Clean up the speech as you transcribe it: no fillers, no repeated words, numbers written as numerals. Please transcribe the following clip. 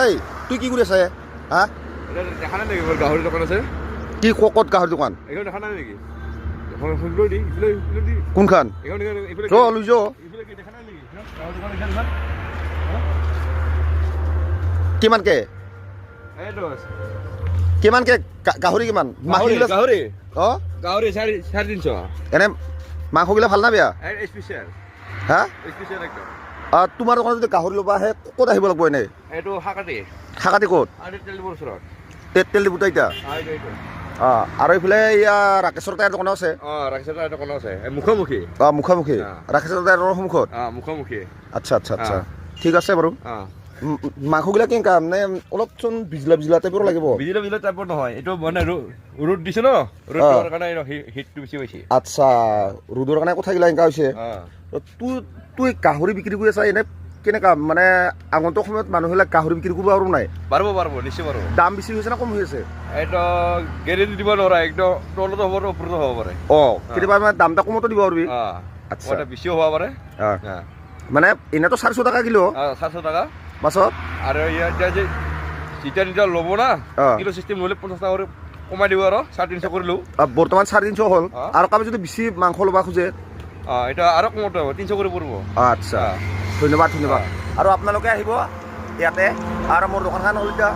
এই তুই কি কৰি আছা হা দেখা নাই নেকি গাহৰি দোকান আছে কি ক'ত গাহৰি দোকান এইখন দেখা নাই নেকি কোনখন ৰ লৈ যা কিমানকে কিমানকে গাহৰি কিমান গাহৰি অঁ গাহৰি 350 এনে মাংসগিলা ভাল না বেয়া স্পেচিয়েল হা স্পেচিয়েল একদম তোমাৰ দোকানত যদি গাহৰি ল'বা আহে ক'ত আহিব লাগিব এনেই এইটো হাকাটি হাকাটি ক'ত তেলডিপুৰ ওচৰত তেল ডিপুত এতিয়া অঁ আৰু এইফালে এয়া ৰাকেশ্বৰ টায়াৰ দোকানো আছে ৰাকেশ্বৰ টায়াৰ দোকানো আছে মুখামুখি মুখামুখি ৰাকেশ্বৰ টায়াৰৰ সন্মুখত মুখামুখি আচ্ছা আচ্ছা আচ্ছা ঠিক আছে বাৰু মাংসগিলা কেনেকা মানে অলপচোন বিজলা বিজলা টাইপৰ লাগিব বিজলা বিজলা টাইপৰ নহয় এইটো মানে ৰ'দ দিছে ন ৰ'দৰ কাৰণে হিটটো বেছি পাইছে আচ্ছা ৰ'দৰ কাৰণে কথাগিলা এনেকা হৈছে তুই গাহৰি বিক্ৰী কৰি আছা এনে কেনেকা মানে আগন্তুক সময়ত মানুহবিলাক গাহৰি বিক্ৰী কৰিব আৰু নাই পাৰিব নিশ্চয় পাৰিব দাম বেছি হৈছে না কম হৈ আছে এইটো গেৰেণ্টি দিব নোৱাৰা একদম তলতো হ'ব পাৰে ওপৰতো হ'ব পাৰে কেতিয়াবা মানে দামটা কমতো দিব পাৰিবি আচ্ছা বেছিও হ'ব পাৰে মানে এনেতো 400 টকা কিলো 400 টকা পাছত আৰু এতিয়া যে যেতিয়া ল'ব না কিলো চিষ্টেম ল'লে 50 টকা কৰি কমাই দিব আৰু 350 কৰিলোঁ বৰ্তমান 350 হ'ল আৰু কাৰোবাৰ যদি বেছি মাংস ল'ব খোজে এটা আৰু কমতে হ'ব 300 কৰি পৰিব আচ্ছা ধন্যবাদ আৰু আপোনালোকে আহিব ইয়াতে আৰু মোৰ দোকানখন হ'ল এতিয়া